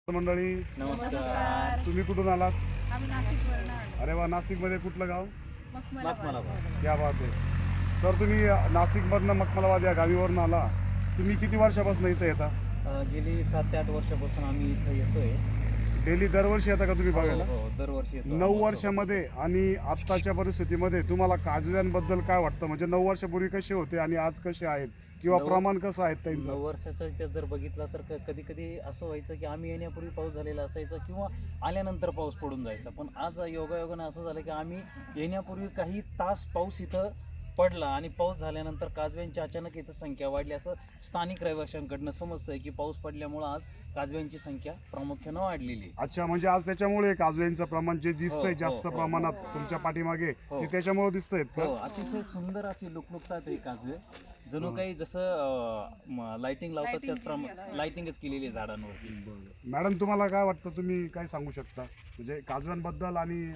मंडळी नमस्कार. तुम्ही कुठून आलात? आम्ही नाशिकवरून आलो. अरे वा, नाशिकमध्ये कुठलं गाव? मखमलाबाद. क्या बात आहे सर. तुम्ही नाशिकमधनं मखमलाबाद या गावीवरून आला. तुम्ही किती वर्षापासून इथं येता? गेली 7 ते 8 वर्षापासून आम्ही इथं येतोय. डेली दरवर्षी येता का तुम्ही बघायला? हो, दरवर्षी येतो. 9 वर्षामध्ये आणि आत्ताच्या परिस्थितीमध्ये तुम्हाला काजव्यांबद्दल काय वाटतं? म्हणजे 9 वर्षापूर्वी कसे होते आणि आज कसे आहेत, किंवा प्रमाण कसं आहे 9 त्यांचं? वर्षाचा इतिहास जर बघितला तर कधी कधी असं व्हायचं की आम्ही येण्यापूर्वी पाऊस झालेला असायचा किंवा आल्यानंतर पाऊस पडून जायचा. पण आज योगायोगानं असं झालं की आम्ही येण्यापूर्वी काही तास पाऊस इथं पडला आणि पाऊस झाल्यानंतर काजव्यांची अचानक इथं संख्या वाढली असं स्थानिक रहिवाशांकडनं समजतंय की पाऊस पडल्यामुळं आज काजव्यांची संख्या प्रामुख्यानं वाढलेली आहे. अच्छा, म्हणजे आज त्याच्यामुळे काजव्यांचं प्रमाण जे हो, दिसतंय हो, जास्त हो, प्रमाणात तुमच्या पाठीमागे, हो. ते त्याच्यामुळे दिसतंय का? हो, अतिशय सुंदर अशी लुकलुकतात हे काजवे. जणू काही जसं लाइटिंग लावतात त्याचप्रमाणे लाइटिंगच केलेली आहे झाडांवरती. मॅडम, तुम्हाला काय वाटतं? तुम्ही काय सांगू शकता म्हणजे काजव्यांबद्दल आणि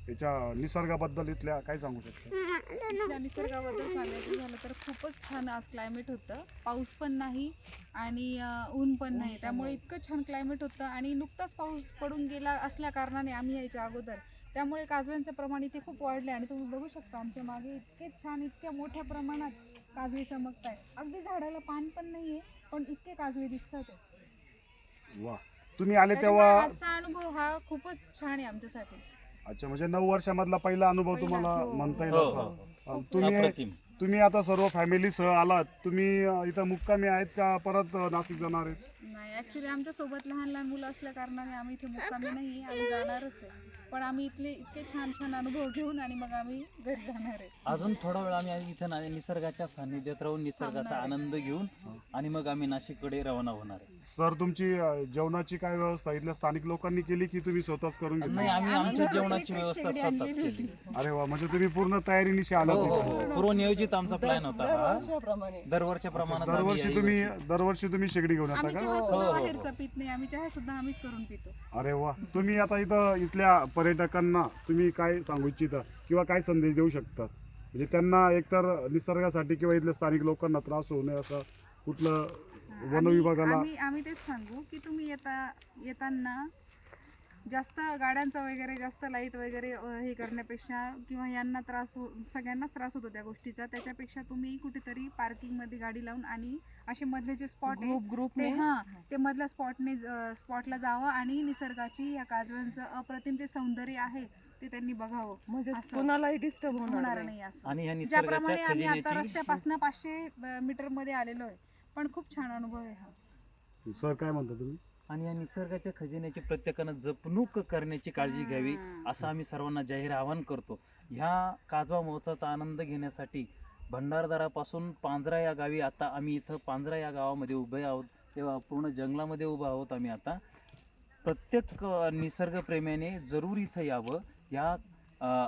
याच्या निसर्गाबद्दल इथल्या काय सांगू शकता? इथल्या निसर्गाबद्दल सांगायचं झालं तर खूपच छान आज क्लायमेट होतं. पाऊस पण नाही आणि ऊन पण नाही, त्यामुळे इतकं छान क्लायमेट होतं. आणि नुकताच पाऊस पडून गेला असल्या कारणाने आम्ही यायच्या अगोदर, त्यामुळे काजव्यांचं प्रमाण इथे खूप वाढलं. आणि तुम्ही बघू शकता आमच्या मागे इतके छान, इतक्या मोठ्या प्रमाणात काजवे चमकत आहे. अगदी झाडाला पान पण नाहीये, पण इतके काजवे दिसतात. वा, तुम्ही आले त्याच्यामुळे तेव्हा आजचा अनुभव हा खूपच छान आहे आमच्यासाठी. अच्छा, म्हणजे 9 वर्षामधला पहिला अनुभव पहिला, तुम्हाला हो. म्हणता येईल हो, असा. हो. तुम्ही अप्रतिम. तुम्ही आता सर्व फॅमिलीसह आलात. तुम्ही इथं मुक्कामी आहेत का परत नाशिक जाणार आहेत? नाही, ॲक्च्युली आमच्या सोबत लहान लहान मुलं असल्या कारणाने आम्ही इथे मुक्कामी नाही, आम्ही जाणारच आहे. पण आम्ही इथले इतके छान छान अनुभव घेऊन आणि मग आम्ही घरी जाणार आहे. अजून थोडा वेळ आम्ही इथं निसर्गाच्या सान्निध्यात राहून निसर्गाचा आनंद घेऊन आणि मग आम्ही नाशिककडे रवाना होणार आहे. सर, तुमची जेवणाची काय व्यवस्था इथल्या स्थानिक लोकांनी केली की तुम्ही स्वतःच करून घेतली? नाही, आम्ही आमच्या घरून जेवणाची एक व्यवस्था शेगडी स्वतःच आणलेली केली. होती. अरे वा, म्हणजे तुम्ही पूर्ण तयारीनिशी आलात हो, हो, इथे. हो. पूर्वनियोजित आमचा प्लॅन होता हा. दरवर्षाप्रमाणे दरवर्षी तुम्ही शेगडी घेऊन येता आम्ही का? चहा सुद्धा बाहेरचा पित नाही, आम्ही चहा सुद्धा आम्हीच करून पितो. अरे वा, तुम्ही आता इथल्या पर्यटकांना तुम्ही काय सांगू इच्छिता किंवा काय संदेश देऊ शकता? म्हणजे त्यांना एकतर निसर्गासाठी किंवा इथल्या स्थानिक लोकांना त्रास होऊ नये असं कुठलं वन विभागाला? आम्ही तेच सांगू की तुम्ही येताना जास्त गाड्यांचा वगैरे जास्त लाईट वगैरे हे करण्यापेक्षा किंवा यांना सगळ्यांनाच त्रास होतो त्या गोष्टीचा, त्याच्यापेक्षा तुम्ही कुठेतरी पार्किंगमध्ये गाडी लावून आणि असे मधले जे स्पॉट आहे ते मधल्या स्पॉटला जावं आणि निसर्गाची या काजव्यांचं अप्रतिम ते सौंदर्य आहे ते त्यांनी बघावं, म्हणजे कोणालाही डिस्टर्ब होणार नाही असं. आणि ह्या ज्याप्रमाणे निसर्गाच्या आम्ही आता खजिन्याची रस्त्यापासून 500 मीटर मध्ये आलेलो आहे, पण खूप छान अनुभव आहे हा. सर, काय म्हणता तुम्ही? आणि या निसर्गाच्या खजिन्याची प्रत्येकानं जपणूक करण्याची काळजी घ्यावी असं आम्ही सर्वांना जाहीर आवाहन करतो. ह्या काजवा महोत्सवाचा आनंद घेण्यासाठी भंडारदरापासून पांजरा या गावी, आता आम्ही इथं पांजरा या गावामध्ये उभे आहोत, तेव्हा पूर्ण जंगलामध्ये उभं आहोत आम्ही आता. प्रत्येक निसर्गप्रेम्याने जरूर इथं यावं, या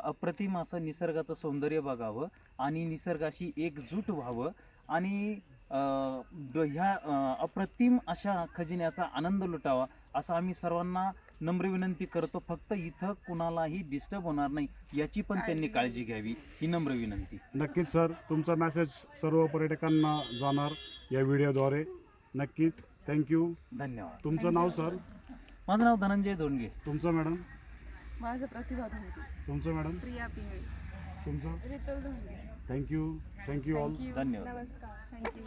अप्रतिम असं निसर्गाचं सौंदर्य बघावं आणि निसर्गाशी एकजूट व्हावं आणि ह्या अप्रतिम अशा खजिन्याचा आनंद लुटावा असं आम्ही सर्वांना नम्र विनंती करतो. फक्त इथं कुणालाही डिस्टर्ब होणार नाही याची पण त्यांनी काळजी घ्यावी, ही नम्र विनंती. नक्कीच सर, तुमचा मेसेज सर्व पर्यटकांना जाणार या व्हिडिओद्वारे. नक्कीच, थँक्यू. धन्यवाद. तुमचं नाव सर? माझं नाव धनंजय दोंडगे. तुमचं मॅडम? माझं प्रतिभा धोंडगे. तुमचं मॅडम? प्रिया पिंगळे. तुमचं? रितल धोंडगे. Thank you all. धन्यवाद. नमस्कार, थँक्यू.